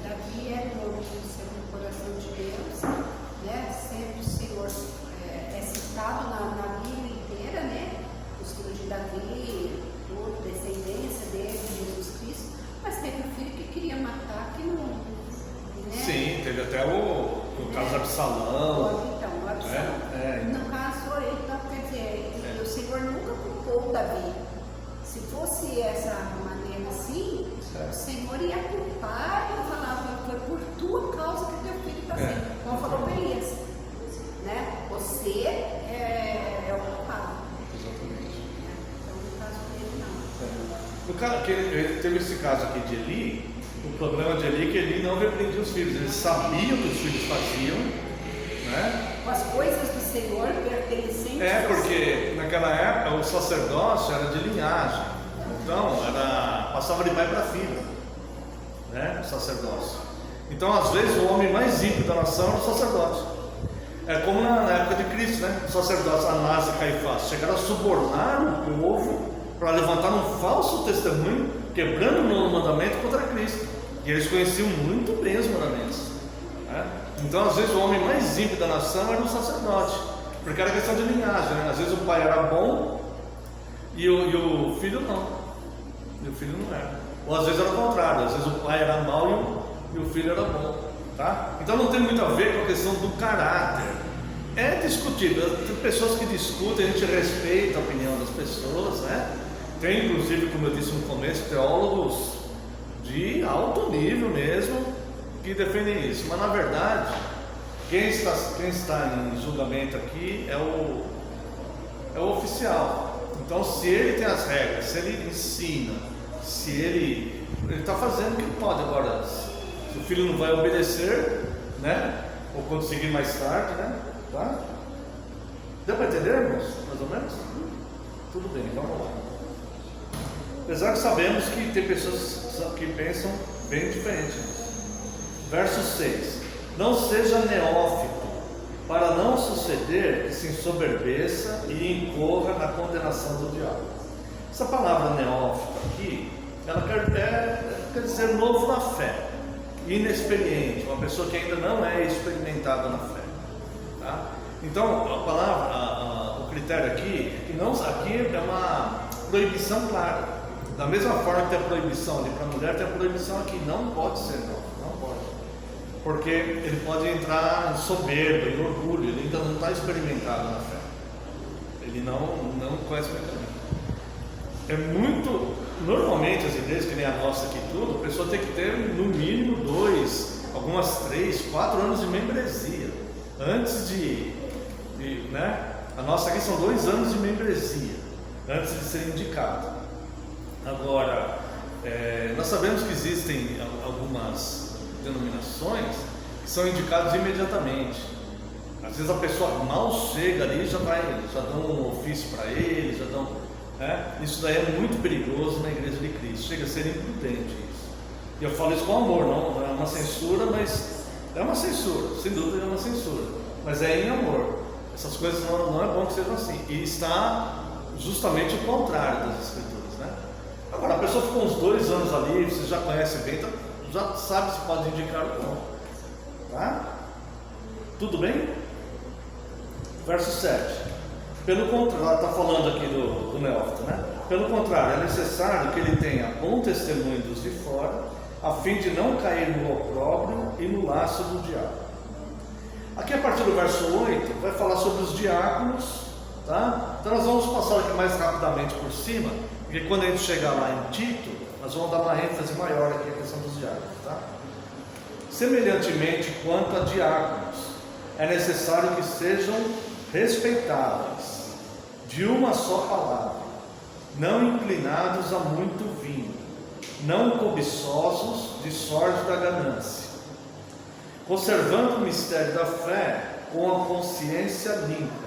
Davi é novo segundo o coração de Deus, né? Sempre o Senhor é citado na Bíblia inteira, né? Os filhos de Davi, tudo, descendência dele, Jesus Cristo, mas teve um filho que queria matar, que não, né? Sim, teve até o caso de Absalão. Então, o Absalão. No caso, então, quer dizer, o Senhor nunca culpou Davi. Se fosse essa maneira assim, o Senhor ia culpar e falava, foi por tua causa que teu filho está assim. Então falou para Elias, né? Você é o culpado. Exatamente. Então, no caso dele, não. No caso, que ele teve esse caso aqui de Eli, o problema de Eli é que Eli não repreendia os filhos, ele sabia o que os filhos faziam, né? As coisas do Senhor pertencem a você. Porque naquela época o sacerdócio era de linhagem, então passava de pai para filho, né? O sacerdócio. Então, às vezes, o homem mais ímpio da nação era o sacerdócio. É como na época de Cristo, né? O sacerdócio Anás e Caifás chegaram a subornar o povo para levantar um falso testemunho, quebrando o novo mandamento contra Cristo. E eles conheciam muito bem os mandamentos, né? Então, às vezes, o homem mais ímpio da nação era o sacerdote, porque era questão de linhagem, né? Às vezes o pai era bom e o filho não. E o filho não era. Ou às vezes era o contrário, às vezes o pai era mau e o filho era bom, tá? Então não tem muito a ver com a questão do caráter. É discutível, tem pessoas que discutem, a gente respeita a opinião das pessoas, né? Tem inclusive, como eu disse no começo, teólogos de alto nível mesmo que defendem isso, mas na verdade quem está em julgamento aqui é o oficial. Então, se ele tem as regras, se ele ensina, se ele está fazendo o que ele pode. Agora, se o filho não vai obedecer, né? Ou conseguir mais tarde, né? Tá? Deu para entender, irmãos? Mais ou menos? Tudo bem, vamos lá. Apesar que sabemos que tem pessoas que pensam bem diferente. Verso 6: Não seja neófito, para não suceder que se ensoberbeça e incorra na condenação do diabo. Essa palavra neófito aqui, ela quer dizer novo na fé, inexperiente, uma pessoa que ainda não é experimentada na fé, tá? Então, a palavra, o critério aqui é que aqui é uma proibição clara. Da mesma forma que tem a proibição ali para a mulher, tem a proibição aqui, não pode ser não pode. Porque ele pode entrar em soberba, em orgulho, ele ainda não está experimentado na fé. Ele não conhece o mecanismo. É muito, normalmente as igrejas, que nem a nossa aqui tudo, a pessoa tem que ter no mínimo 2, algumas 3, 4 anos de membresia. Antes né? A nossa aqui são 2 anos de membresia, antes de ser indicado. Agora, nós sabemos que existem algumas denominações que são indicadas imediatamente. Às vezes a pessoa mal chega ali, já dão um ofício para ele, já dão, né? Isso daí é muito perigoso na igreja de Cristo, chega a ser imprudente isso. E eu falo isso com amor, não é uma censura, mas é uma censura, sem dúvida é uma censura, mas é em amor. Essas coisas não é bom que sejam assim, e está justamente o contrário das Escrituras, né? Agora, a pessoa ficou uns 2 anos ali, você já conhece bem, então já sabe se pode indicar ou não, tá? Tudo bem? Verso 7. Pelo contrário, está falando aqui do neófito, né? Pelo contrário, é necessário que ele tenha bom testemunho dos de fora, a fim de não cair no opróbrio e no laço do diabo. Aqui a partir do verso 8, vai falar sobre os diáconos, tá? Então nós vamos passar aqui mais rapidamente por cima, porque quando a gente chegar lá em Tito, nós vamos dar uma ênfase maior aqui na questão dos diáconos, tá? Semelhantemente quanto a diáconos, é necessário que sejam respeitáveis, de uma só palavra, não inclinados a muito vinho, não cobiçosos de sorte da ganância, conservando o mistério da fé com a consciência limpa.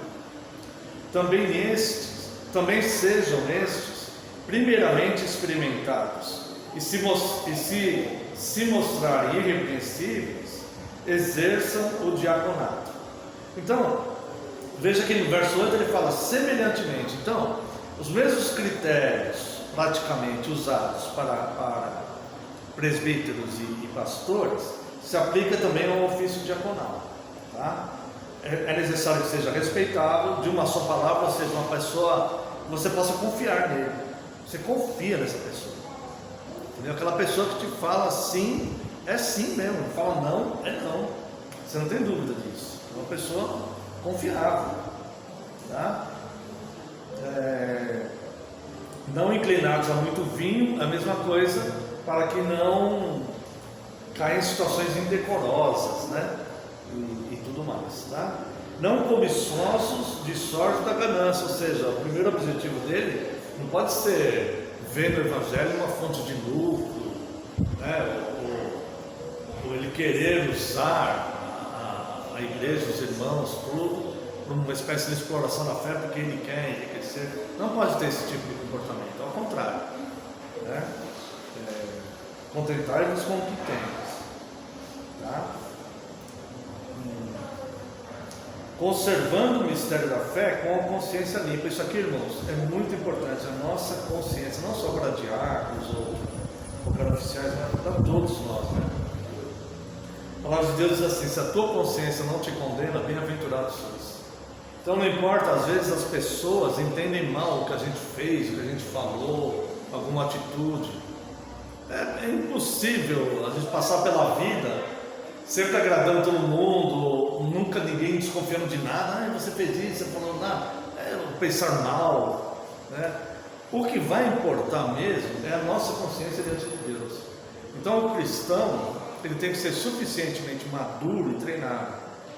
Também sejam estes primeiramente experimentados, e se mostrarem irrepreensíveis, exerçam o diaconato. Então, veja que no verso 8 ele fala semelhantemente. Então, os mesmos critérios praticamente usados para presbíteros e pastores se aplica também ao ofício diaconal, tá? É necessário que seja respeitável, de uma só palavra, ou seja, uma pessoa que você possa confiar nele. Você confia nessa pessoa, entendeu? Aquela pessoa que te fala sim, é sim mesmo, fala não, é não. Você não tem dúvida disso. É uma pessoa confiável, tá? Não inclinados a muito vinho, a mesma coisa, para que não caia em situações indecorosas, né? E tudo mais, tá? não cobiçosos de sorte da ganância, ou seja, o primeiro objetivo dele não pode ser ver no Evangelho uma fonte de lucro, né? ou ele querer usar a igreja, os irmãos, tudo, por uma espécie de exploração da fé, porque ele quer enriquecer. Não pode ter esse tipo de comportamento, ao contrário, né? Contentai-vos com o que temos, tá? Conservando o mistério da fé com a consciência limpa. Isso aqui, irmãos, é muito importante. A nossa consciência, não só para diáconos ou para oficiais, mas para todos nós, né? A palavra de Deus diz assim: se a tua consciência não te condena, bem-aventurado sois. Então não importa, às vezes as pessoas entendem mal o que a gente fez, o que a gente falou, alguma atitude. É impossível a gente passar pela vida sempre agradando todo mundo, nunca ninguém desconfiando de nada. Você fez isso, você falou nada, pensar mal, né? O que vai importar mesmo é a nossa consciência diante de Deus. Então o cristão, ele tem que ser suficientemente maduro e treinado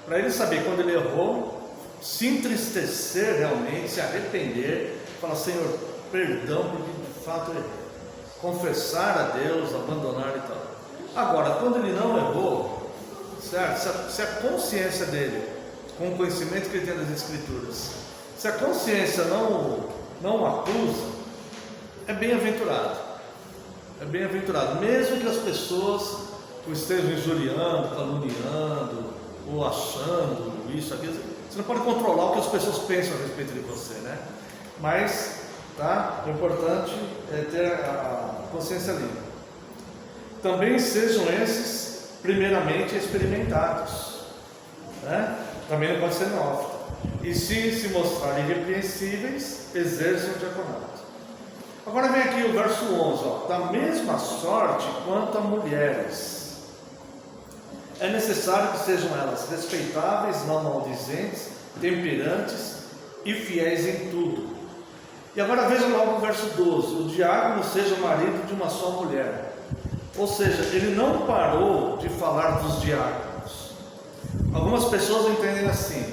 para ele saber quando ele errou, se entristecer realmente, se arrepender, falar: Senhor, perdão porque de fato eu errei, confessar a Deus, abandonar e tal. Agora, quando ele não errou, certo? Se a consciência dele, com o conhecimento que ele tem das Escrituras, se a consciência não o acusa, é bem-aventurado. É bem-aventurado, mesmo que as pessoas o estejam injuriando, caluniando, ou achando isso, aquilo. Você não pode controlar o que as pessoas pensam a respeito de você, né? Mas, tá? O importante é ter a consciência limpa. Também sejam esses, primeiramente, experimentados, né? Também não pode ser neófito. E se mostrarem irrepreensíveis, exerçam o diaconato. Agora vem aqui o verso 11, ó. Da mesma sorte quanto a mulheres, é necessário que sejam elas respeitáveis, não maldizentes, temperantes e fiéis em tudo. E agora vejam logo o verso 12: o diácono seja marido de uma só mulher. Ou seja, ele não parou de falar dos diáconos. Algumas pessoas entendem assim: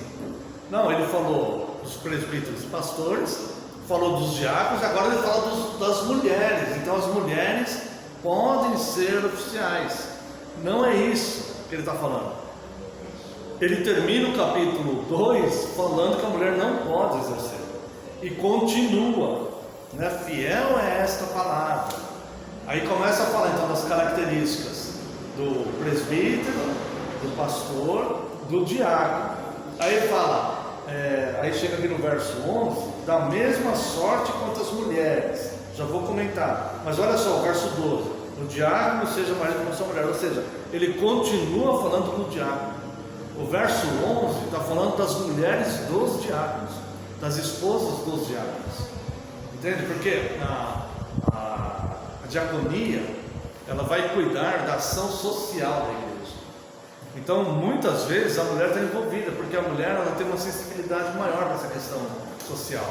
não, ele falou dos presbíteros e pastores, falou dos diáconos, agora ele fala das mulheres. Então as mulheres podem ser oficiais. Não é isso que ele está falando. Ele termina o capítulo 2 falando que a mulher não pode exercer, e continua, né? Fiel é esta palavra. Aí começa a falar então das características do presbítero, do pastor, do diácono. Aí ele fala, aí chega aqui no verso 11: da mesma sorte quanto as mulheres. Já vou comentar, mas olha só o verso 12: o diácono seja marido com sua mulher. Ou seja, ele continua falando do diácono. O verso 11 está falando das mulheres dos diáconos, das esposas dos diáconos. Entende? Porque a diaconia, ela vai cuidar da ação social da igreja. Então, muitas vezes a mulher está envolvida, porque a mulher, ela tem uma sensibilidade maior para essa questão social.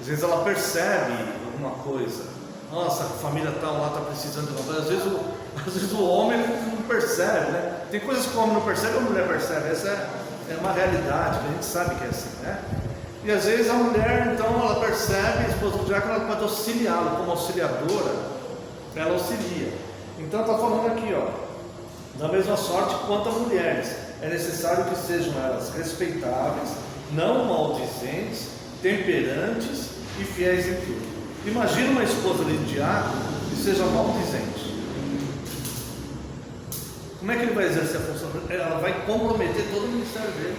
Às vezes ela percebe alguma coisa. Nossa, a família tal lá está precisando de uma coisa. Às vezes o homem não percebe, né? Tem coisas que o homem não percebe, a mulher percebe. Essa é uma realidade, a gente sabe que é assim, né? E às vezes a mulher, então, ela percebe, a esposa do diácono, ela pode auxiliá-lo, como auxiliadora, ela auxilia. Então está falando aqui, ó, da mesma sorte quanto a mulheres, é necessário que sejam elas respeitáveis, não maldizentes, temperantes e fiéis em tudo. Imagina uma esposa de diácono que seja maldizente. Como é que ele vai exercer a função? Ela vai comprometer todo o ministério dele,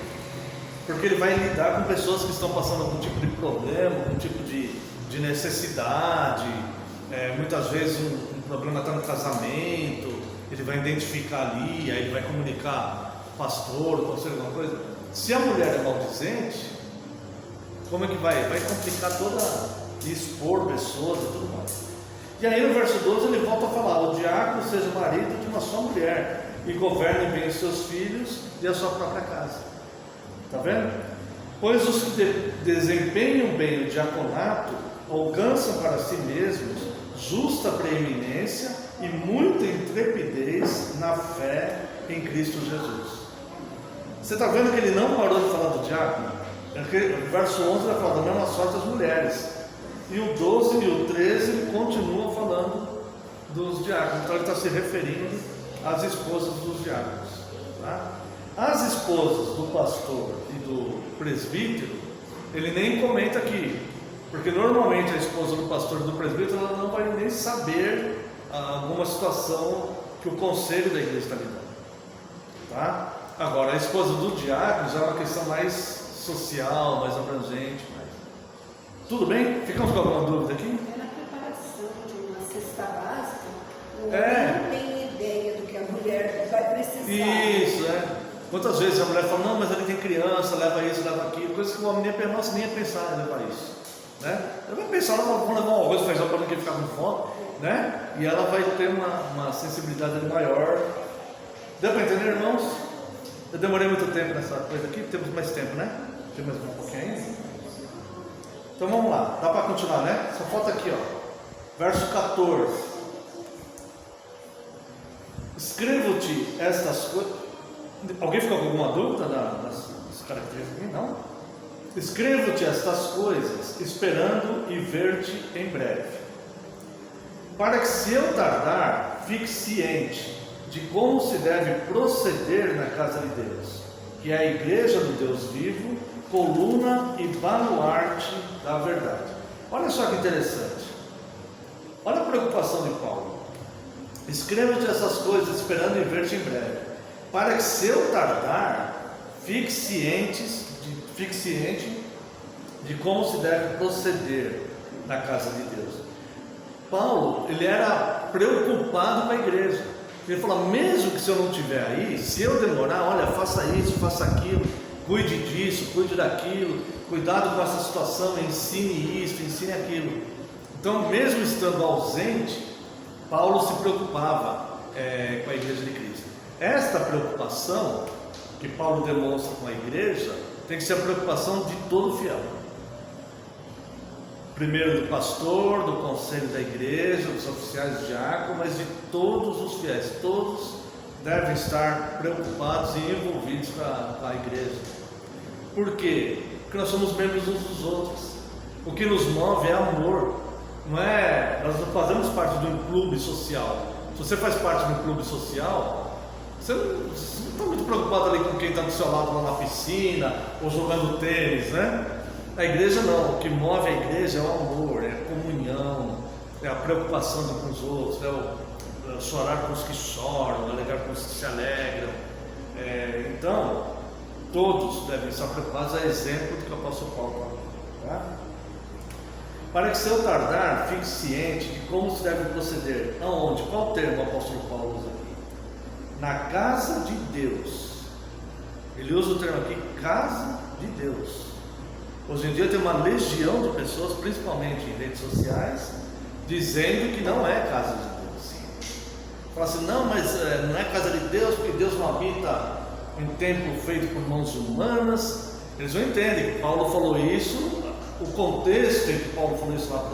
porque ele vai lidar com pessoas que estão passando algum tipo de problema, algum tipo de necessidade. Muitas vezes um problema está no casamento, ele vai identificar ali, aí ele vai comunicar ao pastor, ao conselho, alguma coisa. Se a mulher é maldizente, como é que vai? Vai complicar toda, expor pessoas e tudo mais. E aí no verso 12 ele volta a falar: o diácono seja marido de uma só mulher, e governe bem os seus filhos e a sua própria casa. Está vendo? Pois os que desempenham bem o diaconato alcançam para si mesmos justa preeminência e muita intrepidez na fé em Cristo Jesus. Você está vendo que ele não parou de falar do diácono? O verso 11 vai falar da mesma sorte das mulheres. E o 12 e o 13 ele continua falando dos diáconos. Então ele está se referindo às esposas dos diáconos. Tá? As esposas do pastor e do presbítero, ele nem comenta aqui. Porque normalmente a esposa do pastor e do presbítero ela não vai nem saber alguma situação que o conselho da igreja está lidando. Tá? Agora, a esposa do diácono já é uma questão mais social, mais abrangente. Tudo bem? Ficamos com alguma dúvida aqui? É na preparação de uma cesta básica, o homem não tem ideia do que a mulher vai precisar. Isso, Quantas vezes a mulher fala, não, mas ele tem criança, leva isso, leva aquilo, coisa que o homem nem ia pensar em levar isso. Né? Ela vai pensar, vamos levar um arroz, feijão para ninguém ficar com fome, né? E ela vai ter uma sensibilidade maior. Deu para entender, irmãos? Eu demorei muito tempo nessa coisa aqui, temos mais tempo, né? Tem mais um pouquinho ainda. Então vamos lá, dá para continuar, né? Só falta aqui, ó, verso 14. Escrevo-te estas coisas. Alguém ficou com alguma dúvida das características aqui? Não? Escrevo-te estas coisas, esperando e ver-te em breve, para que, se eu tardar, fique ciente de como se deve proceder na casa de Deus, que é a igreja do Deus vivo, coluna e baluarte da verdade. Olha só que interessante. Olha a preocupação de Paulo. Escreva-te essas coisas, esperando e ver-te em breve, para que, se eu tardar, fique ciente de como se deve proceder na casa de Deus. Paulo, ele era preocupado com a igreja. Ele falou, mesmo que se eu não estiver aí, se eu demorar, olha, faça isso, faça aquilo, cuide disso, cuide daquilo, cuidado com essa situação, ensine isso, ensine aquilo. Então, mesmo estando ausente, Paulo se preocupava com a igreja de Cristo. Esta preocupação que Paulo demonstra com a igreja tem que ser a preocupação de todo fiel. Primeiro do pastor, do conselho da igreja, dos oficiais diáconos, mas de todos os fiéis. Todos devem estar preocupados e envolvidos com a igreja. Por quê? Porque nós somos membros uns dos outros. O que nos move é amor. Nós não fazemos parte de um clube social. Se você faz parte de um clube social, você não está muito preocupado ali com quem está do seu lado lá na piscina ou jogando tênis, né? A igreja não, o que move a igreja é o amor, é a comunhão, é a preocupação com os outros, é o chorar com os que choram, alegrar com os que se alegram. Então, todos devem estar preocupados, a exemplo do que o apóstolo Paulo falou. Tá? Para que, se eu tardar, fique ciente de como se deve proceder. Aonde? Qual termo o apóstolo Paulo usa aqui? Na casa de Deus. Ele usa o termo aqui, casa de Deus. Hoje em dia tem uma legião de pessoas, principalmente em redes sociais, dizendo que não é casa de Deus. Fala assim, não, mas não é casa de Deus, porque Deus não habita em templo feito por mãos humanas. Eles não entendem que Paulo falou isso, o contexto em que Paulo falou isso lá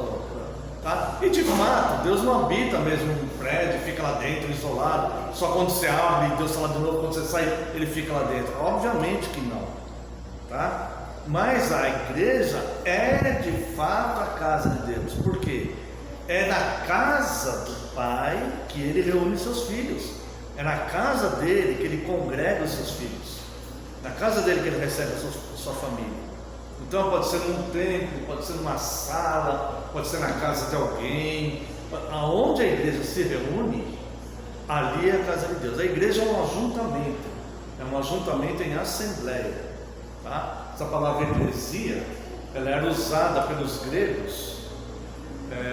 tá? E de fato, Deus não habita mesmo num prédio, fica lá dentro, isolado, só quando você abre, Deus está lá de novo, quando você sai, ele fica lá dentro. Obviamente que não, tá? Mas a igreja é de fato a casa de Deus. Por quê? É na casa do Pai que ele reúne seus filhos. É na casa dele que ele congrega os seus filhos. Na casa dele que ele recebe a sua família. Então pode ser num templo, pode ser numa sala, pode ser na casa de alguém. Aonde a igreja se reúne, ali é a casa de Deus. A igreja é um ajuntamento em assembleia, tá? Essa palavra eclesia, ela era usada pelos gregos.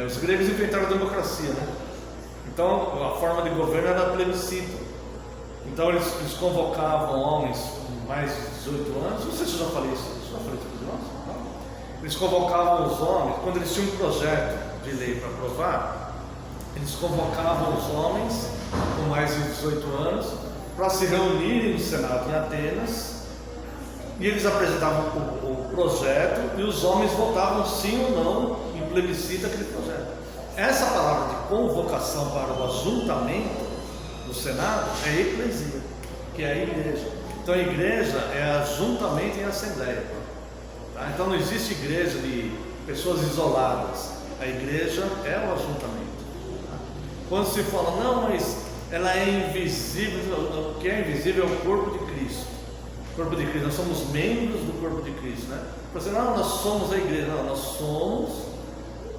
Os gregos inventaram a democracia, né? Então a forma de governo era plebiscito. Então eles convocavam homens com mais de 18 anos. Não sei se eu já falei isso. Eles convocavam os homens, quando eles tinham um projeto de lei para aprovar, eles convocavam os homens com mais de 18 anos para se reunirem no Senado em Atenas, e eles apresentavam o projeto e os homens votavam sim ou não em plebiscito aquele projeto. Essa palavra de convocação para o ajuntamento do Senado é eclesia, que é a igreja. Então a igreja é ajuntamento em assembleia. Tá? Então não existe igreja de pessoas isoladas. A igreja é o ajuntamento. Tá? Quando se fala, não, mas ela é invisível, o que é invisível é o corpo de Cristo. O corpo de Cristo, nós somos membros do corpo de Cristo, né? Você não, nós somos a igreja, não, nós somos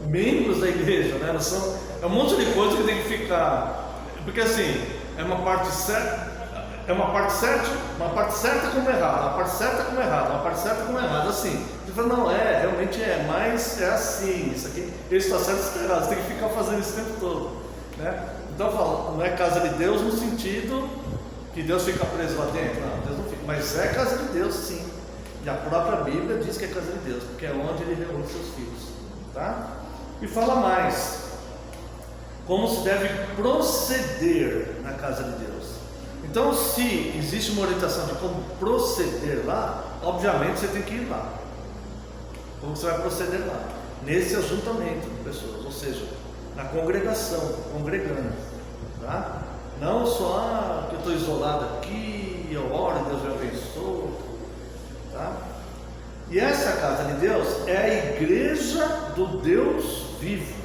membros da igreja, né? Nós somos, é um monte de coisa que tem que ficar, porque assim, é uma parte certa, uma parte certa como errada, uma parte certa como errada, uma parte certa como errada, assim. Você fala, não, realmente mas é assim, isso aqui, isso está certo, isso está errado, você tem que ficar fazendo isso o tempo todo, né? Então, não é casa de Deus no sentido que Deus fica preso lá dentro, não, Deus não fica, mas é casa de Deus, sim. E a própria Bíblia diz que é casa de Deus, porque é onde Ele reúne seus filhos, tá? E fala mais, como se deve proceder na casa de Deus. Então, se existe uma orientação de como proceder lá, obviamente você tem que ir lá. Como você vai proceder lá? Nesse ajuntamento de pessoas, ou seja, na congregação, congregando, tá? Não só que eu estou isolado aqui, eu oro, Deus me abençoe, tá? E essa casa de Deus é a igreja do Deus vivo,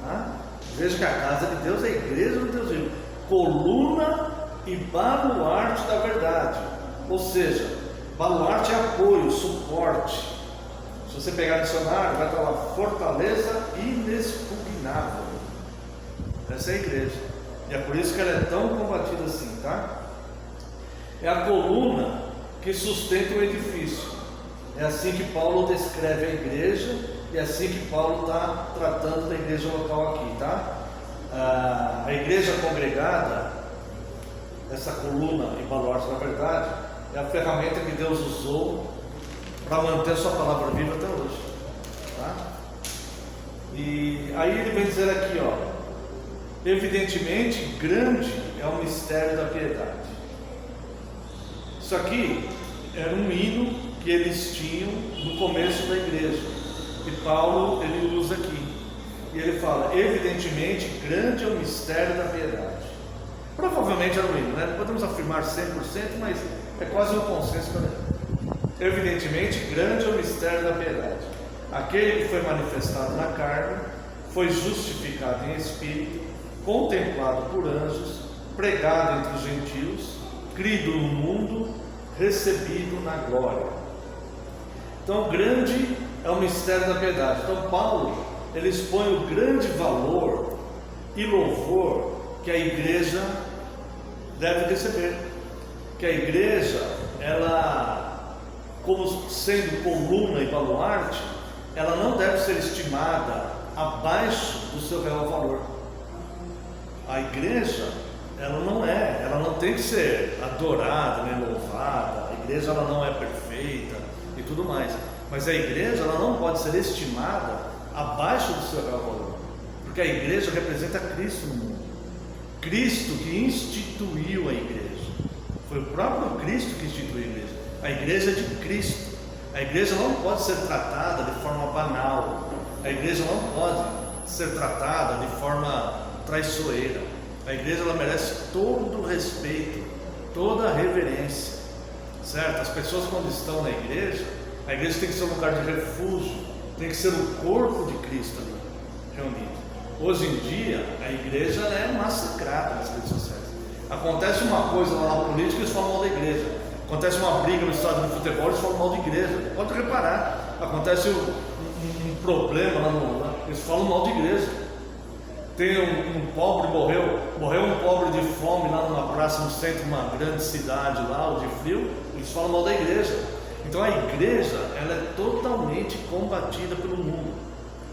tá? Veja que a casa de Deus é a igreja do Deus vivo, coluna e baluarte da verdade, ou seja, baluarte é apoio, suporte. Se você pegar dicionário, vai estar lá, fortaleza inexpugnável. Essa é a igreja, e é por isso que ela é tão combatida assim, tá? É a coluna que sustenta o edifício. É assim que Paulo descreve a igreja, e é assim que Paulo está tratando da igreja local aqui, tá? A igreja congregada, essa coluna e baluarte da verdade, é a ferramenta que Deus usou para manter a sua palavra viva até hoje, tá? E aí ele vem dizer aqui, ó, evidentemente grande é o mistério da piedade. Isso aqui era um hino que eles tinham no começo da igreja, e Paulo ele usa aqui, e ele fala, evidentemente grande é o mistério da piedade. Provavelmente era um hino, né? Não podemos afirmar 100%, mas é quase um consenso para ele. Evidentemente grande é o mistério da piedade. Aquele que foi manifestado na carne, foi justificado em espírito, contemplado por anjos, pregado entre os gentios, crido no mundo, recebido na glória. Então grande é o mistério da piedade. Então Paulo, ele expõe o grande valor e louvor que a igreja deve receber. Que a igreja, ela, como sendo coluna e baluarte, ela não deve ser estimada abaixo do seu real valor. A igreja, ela não tem que ser adorada, nem louvada. A igreja, ela não é perfeita e tudo mais. Mas a igreja, ela não pode ser estimada abaixo do seu real valor, porque a igreja representa Cristo no mundo. Cristo que instituiu a igreja. Foi o próprio Cristo que instituiu a igreja. A igreja é de Cristo. A igreja não pode ser tratada de forma banal. A igreja não pode ser tratada de forma traiçoeira. A igreja, ela merece todo o respeito, toda a reverência, certo? As pessoas, quando estão na igreja, a igreja tem que ser um lugar de refúgio, tem que ser o corpo de Cristo ali reunido. Hoje em dia, a igreja é massacrada nas redes sociais. Acontece uma coisa lá na política, eles falam mal da igreja. Acontece uma briga no estádio de futebol, eles falam mal da igreja. Pode reparar. Acontece um problema lá eles falam mal da igreja. Tem um pobre morreu um pobre de fome lá numa praça no centro de uma grande cidade lá, ou de frio, eles falam mal da igreja. Então a igreja, ela é totalmente combatida pelo mundo,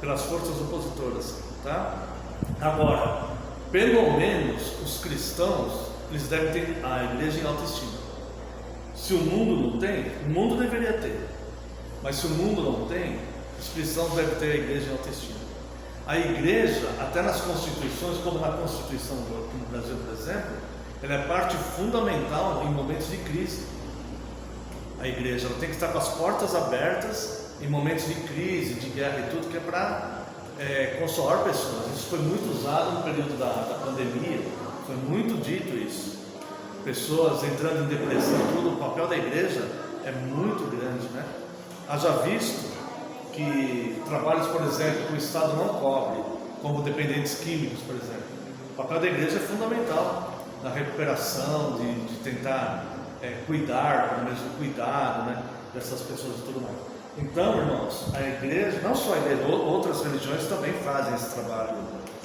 pelas forças opositoras, tá? Agora, pelo menos os cristãos, eles devem ter a igreja em autoestima. Se o mundo não tem, o mundo deveria ter, mas se o mundo não tem, os cristãos devem ter a igreja em autoestima. A igreja, até nas constituições, como na Constituição do Brasil, por exemplo, ela é parte fundamental em momentos de crise. A igreja, ela tem que estar com as portas abertas em momentos de crise, de guerra e tudo, que é para consolar pessoas. Isso foi muito usado no período da pandemia, foi muito dito isso. pessoas entrando em depressão, tudo, o papel da igreja é muito grande, né? Haja visto que trabalhos, por exemplo, que o Estado não cobre, como dependentes químicos, por exemplo. O papel da igreja é fundamental na recuperação, de tentar cuidar, pelo menos o cuidado, né, dessas pessoas e tudo mais. Então, irmãos, a igreja, não só a igreja, outras religiões também fazem esse trabalho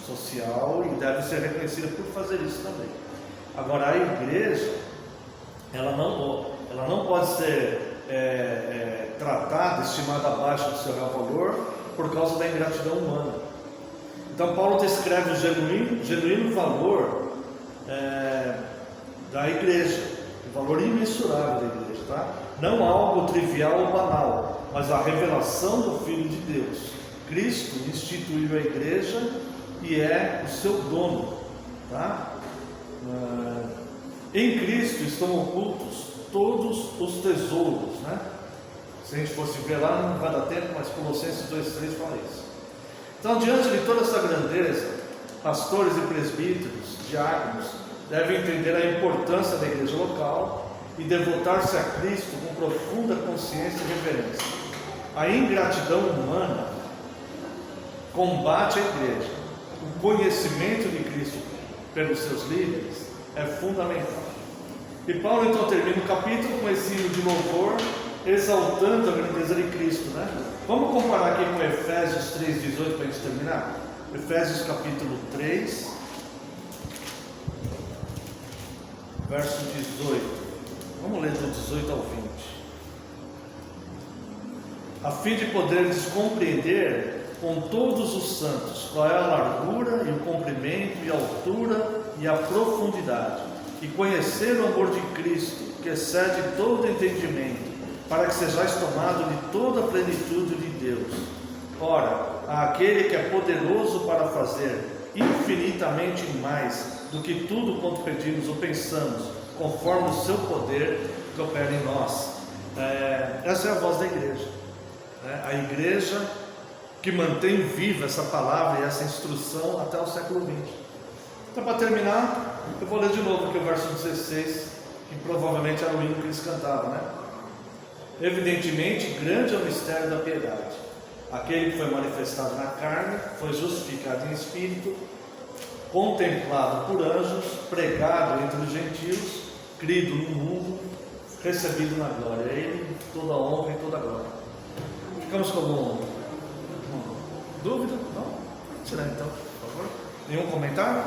social e deve ser reconhecida por fazer isso também. Agora, a igreja, ela não pode ser tratada, estimada abaixo do seu real valor por causa da ingratidão humana. Então Paulo descreve o genuíno valor da igreja, o valor imensurável da igreja, tá? Não algo trivial ou banal, mas a revelação do Filho de Deus. Cristo instituiu a igreja e é o seu dono, tá? Em Cristo estão ocultos todos os tesouros, né? Se a gente fosse ver lá, não vai dar tempo, mas Colossenses 2,3 fala isso. Então, diante de toda essa grandeza, pastores e presbíteros, diáconos, devem entender a importância da igreja local e devotar-se a Cristo com profunda consciência e reverência. A ingratidão humana combate a igreja. O conhecimento de Cristo pelos seus líderes é fundamental. E Paulo então termina o capítulo com esse hino de louvor, exaltando a grandeza de Cristo, né? Vamos comparar aqui com Efésios 3,18 para a gente terminar? Efésios capítulo 3, verso 18. Vamos ler do 18 ao 20. A fim de poderes compreender com todos os santos qual é a largura e o comprimento e a altura e a profundidade, e conhecer o amor de Cristo, que excede todo entendimento, para que sejais tomados de toda a plenitude de Deus. Ora, aquele que é poderoso para fazer infinitamente mais do que tudo quanto pedimos ou pensamos, conforme o seu poder que opera em nós. Essa é a voz da igreja. A igreja que mantém viva essa palavra e essa instrução até o século XX. Então, para terminar, eu vou ler de novo aqui o verso 16, que provavelmente era o hino que eles cantavam, né? Evidentemente, grande é o mistério da piedade. Aquele que foi manifestado na carne, foi justificado em espírito, contemplado por anjos, pregado entre os gentios, crido no mundo, recebido na glória. A ele toda a honra e toda a glória. Ficamos com alguma dúvida? Não? Vamos tirar então, por favor. Nenhum comentário?